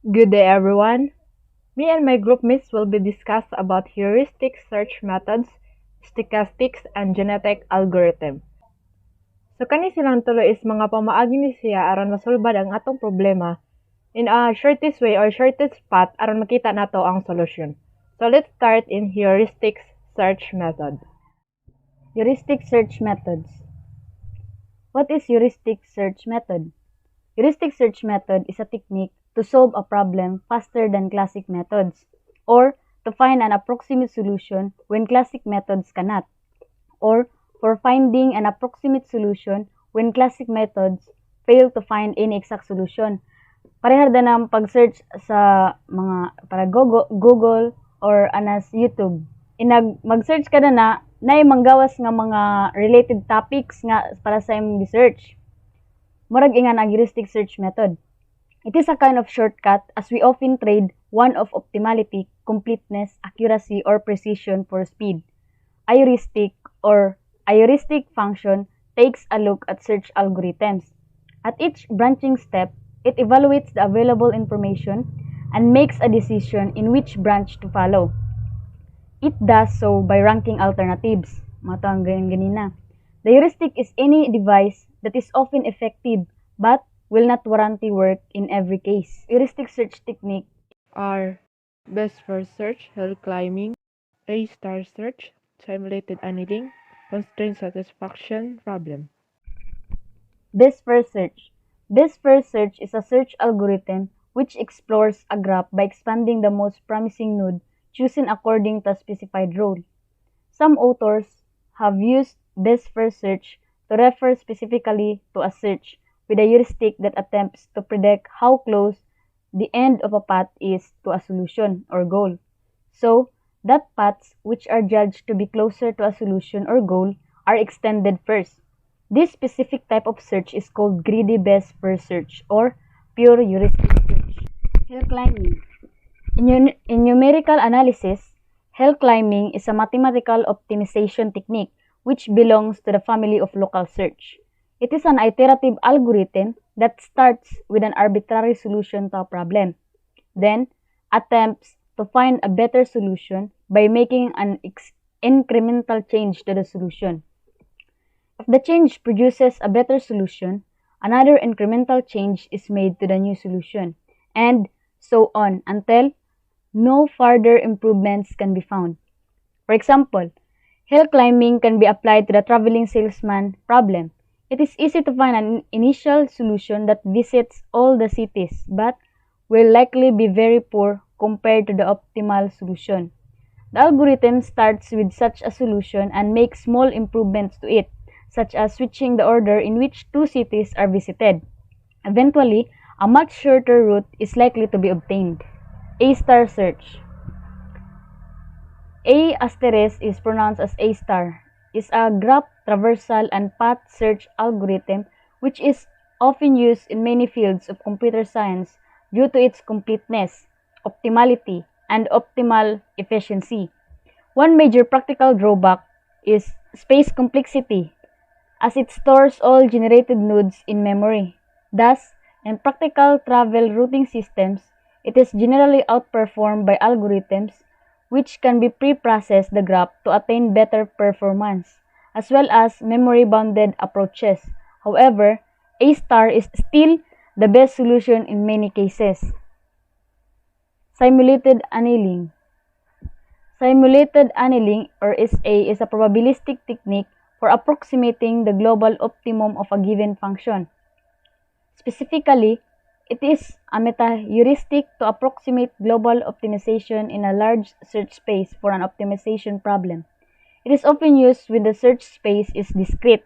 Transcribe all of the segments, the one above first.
Good day everyone. Me and my group mates will be discuss about heuristic search methods, stochastics, and genetic algorithm. So kani silang tulo is mga pamaagi ni siya aron masulbad ang atong problema in a shortest way or shortest path aron makita nato ang solution. So let's start in heuristics search method. Heuristic search methods. What is heuristic search method? Heuristic search method is a technique to solve a problem faster than classic methods, or to find an approximate solution when classic methods cannot, or for finding an approximate solution when classic methods fail to find any exact solution. Parehar na ng pag-search sa mga para Google or anas YouTube. Mag-search ka na manggawas nga mga related topics nga para sa imong research. Murag ingan ang heuristic search method. It is a kind of shortcut as we often trade one of optimality, completeness, accuracy, or precision for speed. A heuristic function takes a look at search algorithms. At each branching step, it evaluates the available information and makes a decision in which branch to follow. It does so by ranking alternatives. Matang ganina. The heuristic is any device that is often effective but will not warranty work in every case. Heuristic search technique are best first search, hill climbing, A-star search, simulated annealing, constraint satisfaction problem. Best first search. Best first search is a search algorithm which explores a graph by expanding the most promising node chosen according to a specified rule. Some authors have used best first search to refer specifically to a search with a heuristic that attempts to predict how close the end of a path is to a solution or goal. So, that paths which are judged to be closer to a solution or goal are extended first. This specific type of search is called greedy best first search or pure heuristic search. Hill climbing. In numerical analysis, hill climbing is a mathematical optimization technique which belongs to the family of local search. It is an iterative algorithm that starts with an arbitrary solution to a problem, then attempts to find a better solution by making an incremental change to the solution. If the change produces a better solution, another incremental change is made to the new solution, and so on until no further improvements can be found. For example, hill climbing can be applied to the traveling salesman problem. It is easy to find an initial solution that visits all the cities, but will likely be very poor compared to the optimal solution. The algorithm starts with such a solution and makes small improvements to it, such as switching the order in which two cities are visited. Eventually, a much shorter route is likely to be obtained. A-star search. A** is pronounced as A-star, is a graph traversal and path search algorithm which is often used in many fields of computer science due to its completeness, optimality, and optimal efficiency. One major practical drawback is space complexity, as it stores all generated nodes in memory. Thus, in practical travel routing systems, it is generally outperformed by algorithms which can be pre-process the graph to attain better performance, as well as memory-bounded approaches. However, A** is still the best solution in many cases. Simulated annealing. Simulated annealing, or SA, is a probabilistic technique for approximating the global optimum of a given function. Specifically, it is a meta-heuristic to approximate global optimization in a large search space for an optimization problem. It is often used when the search space is discrete.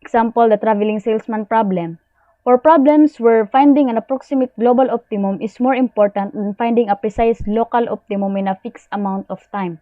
Example, the traveling salesman problem. For problems where finding an approximate global optimum is more important than finding a precise local optimum in a fixed amount of time.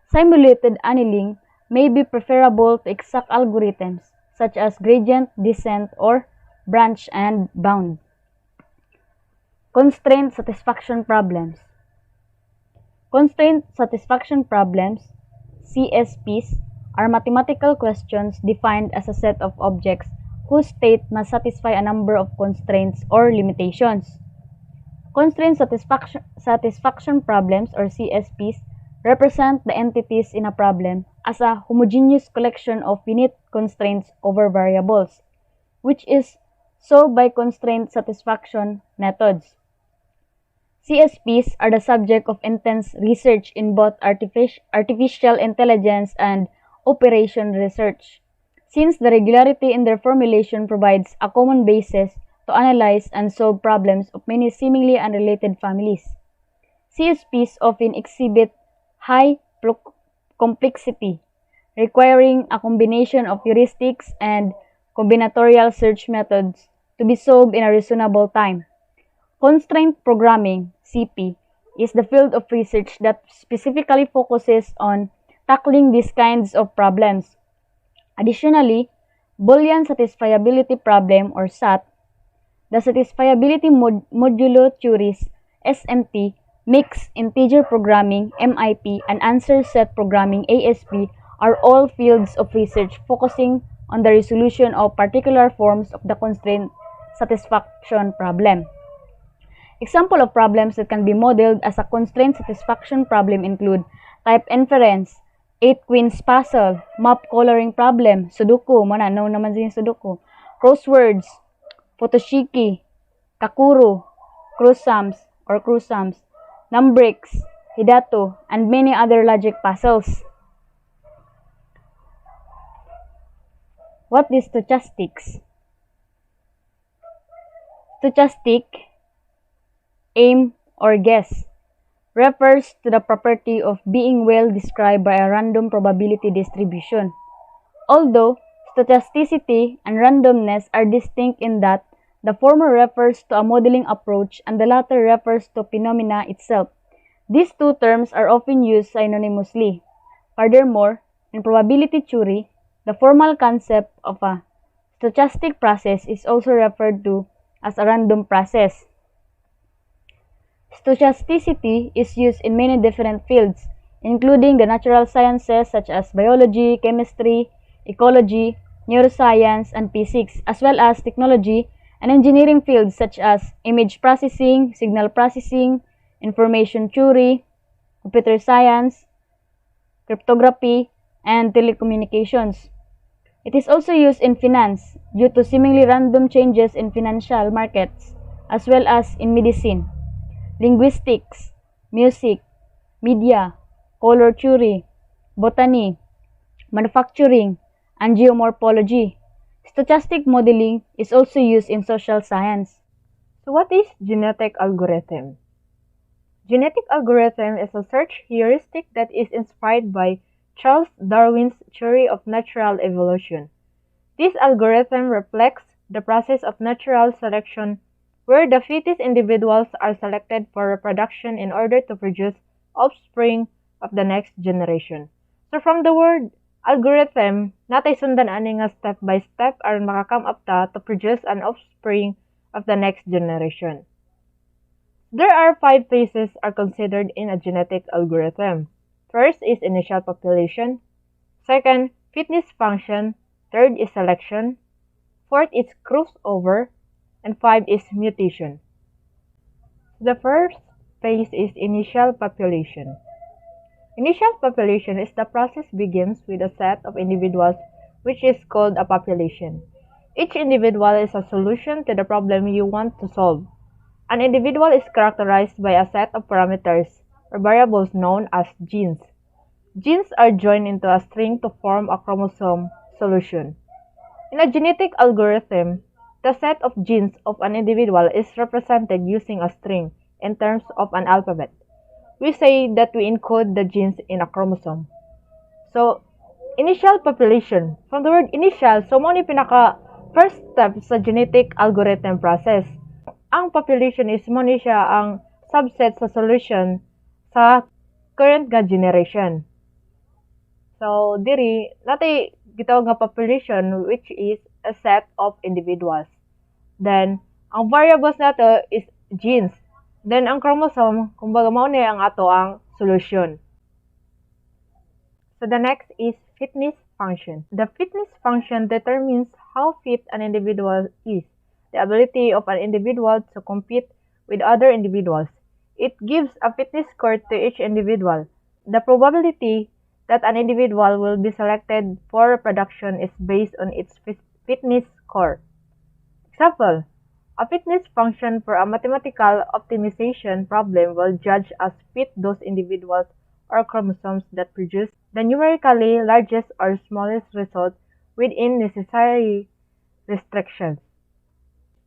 Simulated annealing may be preferable to exact algorithms such as gradient descent or branch and bound. Constraint satisfaction problems. Constraint satisfaction problems, CSPs, are mathematical questions defined as a set of objects whose state must satisfy a number of constraints or limitations. Constraint satisfaction problems, or CSPs, represent the entities in a problem as a homogeneous collection of finite constraints over variables, which is solved by constraint satisfaction methods. CSPs are the subject of intense research in both artificial intelligence and operation research, since the regularity in their formulation provides a common basis to analyze and solve problems of many seemingly unrelated families. CSPs often exhibit high complexity, requiring a combination of heuristics and combinatorial search methods to be solved in a reasonable time. Constraint programming, CP, is the field of research that specifically focuses on tackling these kinds of problems. Additionally, Boolean satisfiability problem, or SAT, the satisfiability modulo theories, SMT, mixed integer programming, MIP, and answer set programming, ASP, are all fields of research focusing on the resolution of particular forms of the constraint satisfaction problem. Examples of problems that can be modeled as a constraint satisfaction problem include type inference, 8 queens puzzle, map coloring problem, Sudoku, known naman din Sudoku, crosswords, Photoshiki, Kakuru, Cruzams, Numbricks, Hidato, and many other logic puzzles. What is stochastics? Stochastic, aim, or guess, refers to the property of being well described by a random probability distribution. Although stochasticity and randomness are distinct in that the former refers to a modeling approach and the latter refers to phenomena itself, these two terms are often used synonymously. Furthermore, in probability theory, the formal concept of a stochastic process is also referred to as a random process. Stochasticity is used in many different fields, including the natural sciences such as biology, chemistry, ecology, neuroscience, and physics, as well as technology and engineering fields such as image processing, signal processing, information theory, computer science, cryptography, and telecommunications. It is also used in finance due to seemingly random changes in financial markets, as well as in medicine, linguistics, music, media, color theory, botany, manufacturing, and geomorphology. Stochastic modeling is also used in social science. So what is genetic algorithm? Genetic algorithm is a search heuristic that is inspired by Charles Darwin's theory of natural evolution. This algorithm reflects the process of natural selection where the fittest individuals are selected for reproduction in order to produce offspring of the next generation. So from the word algorithm, natay sundan ani nga step by step aron makakam up ta to produce an offspring of the next generation. There are 5 phases are considered in a genetic algorithm. First is initial population. Second, fitness function. Third is selection. Fourth is crossover. And 5 is mutation. The first phase is initial population. Initial population is the process begins with a set of individuals which is called a population. Each individual is a solution to the problem you want to solve. An individual is characterized by a set of parameters or variables known as genes. Genes are joined into a string to form a chromosome solution. In a genetic algorithm, the set of genes of an individual is represented using a string in terms of an alphabet. We say that we encode the genes in a chromosome. So, initial population. From the word initial, so mo ni pinaka first step sa genetic algorithm process. Ang population is mo ni siya ang subset sa solution sa current nga generation. So, diri, natay gitawag nga population which is a set of individuals. Then, ang variables nato is genes. Then, ang chromosome, kumbaga mao ni ang ato ang solution. So, the next is fitness function. The fitness function determines how fit an individual is. The ability of an individual to compete with other individuals. It gives a fitness score to each individual. The probability that an individual will be selected for reproduction is based on its fitness score. Example, a fitness function for a mathematical optimization problem will judge as fit those individuals or chromosomes that produce the numerically largest or smallest result within necessary restrictions.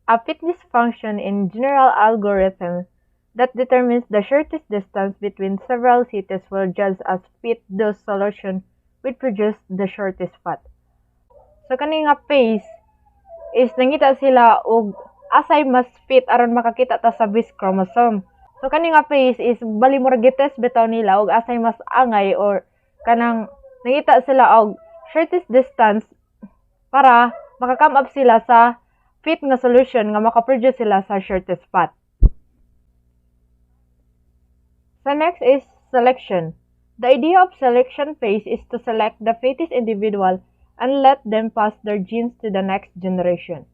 A fitness function in general algorithm that determines the shortest distance between several cities will judge as fit those solution which produce the shortest path. So kani nga phase is nangita sila og asay mas fit aron makakita ta sa bis chromosome. So kani nga phase is bali mura gites bitaw nila og asay mas angay or kanang nangita sila og shortest distance para makakam up sila sa fit nga solution nga makaproduce sila sa shortest path. So next is selection. The idea of selection phase is to select the fittest individual and let them pass their genes to the next generation.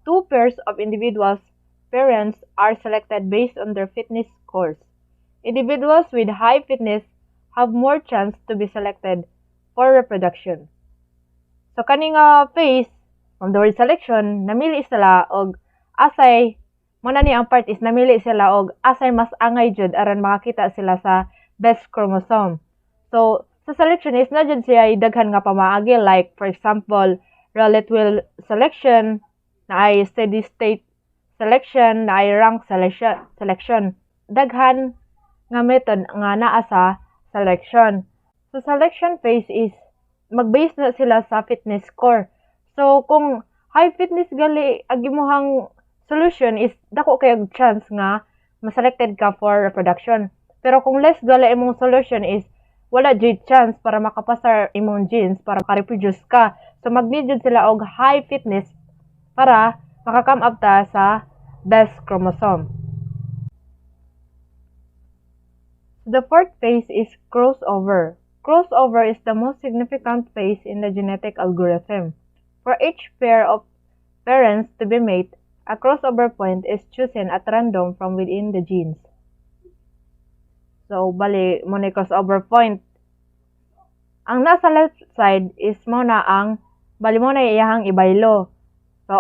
Two pairs of individuals' parents are selected based on their fitness scores. Individuals with high fitness have more chance to be selected for reproduction. So kani nga phase, from the word selection, namili sila og asay, muna ni ang part is namili sila og asay mas angay jud aron makakita sila sa best chromosome. So, sa selection is na jud siya daghan nga pamaagi, like for example, relative selection, na ay steady state selection, na ay rank selection. Daghan nga method nga naa sa selection. So, selection phase is mag-base na sila sa fitness score. So, kung high fitness gali ang imuhang solution is dako kay chance nga ma-selected ka for reproduction. Pero kung less gali imong solution is wala jud chance para makapasar imong genes para maka-reproduce ka. So, mag-need jud sila og high fitness para makakam up ta sa best chromosome. The fourth phase is crossover. Crossover is the most significant phase in the genetic algorithm. For each pair of parents to be made, a crossover point is chosen at random from within the genes. So, bali mo na crossover point. Ang nasa left side is mo na ang bali mo na iyahang ibaylo. So,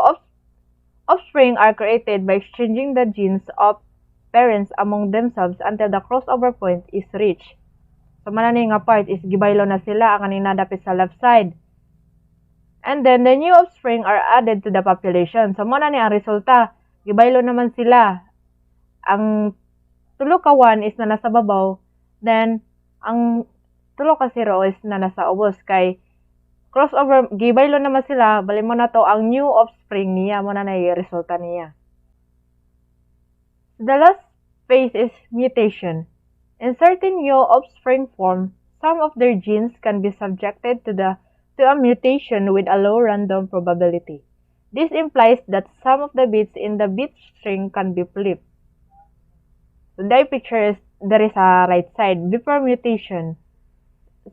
offspring are created by exchanging the genes of parents among themselves until the crossover point is reached. So, manani nga part is gibaylo na sila ang kanina dapit sa left side. And then, the new offspring are added to the population. So, muna ni ang resulta. Gibaylo naman sila. Ang tulo ka 1 is na nasa babaw. Then, ang tulo ka 0 is na nasa ubos. Kay crossover, gibaylo naman sila. Bali mo na to ang new offspring niya. Muna na yung resulta niya. The last phase is mutation. In certain new offspring form, some of their genes can be subjected to a mutation with a low random probability. This implies that some of the bits in the bit string can be flipped. So, the picture is there is a right side. Before mutation,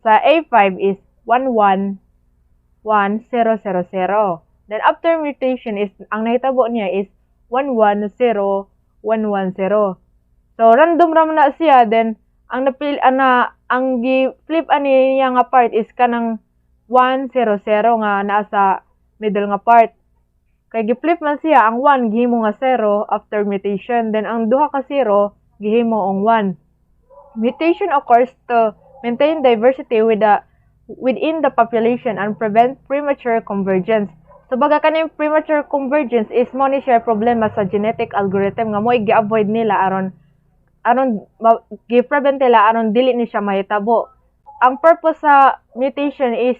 sa A5 is 1110000. Then after mutation is ang nahitabo niya is 110110. So random ra na siya, then ang napil ang gi-flip ani niya nga part is kanang 100 nga nasa middle nga part. Kay gi-flip man siya, ang 1 gihimo nga 0 after mutation, then ang duha ka 0 gihimo ang 1. Mutation occurs to maintain diversity within the population and prevent premature convergence. So baga kaning premature convergence is mo ni siya problema sa genetic algorithm nga mo gi-avoid nila aron gi-prevent nila aron dili ni siya mahitabo. Ang purpose sa mutation is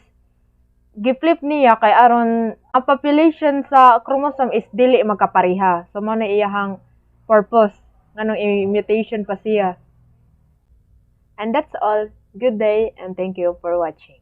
gi-flip niya kay aron ang population sa chromosome is dili magkapareha. So mo na iyahang purpose nganong i-mutation pa siya. And that's all. Good day and thank you for watching.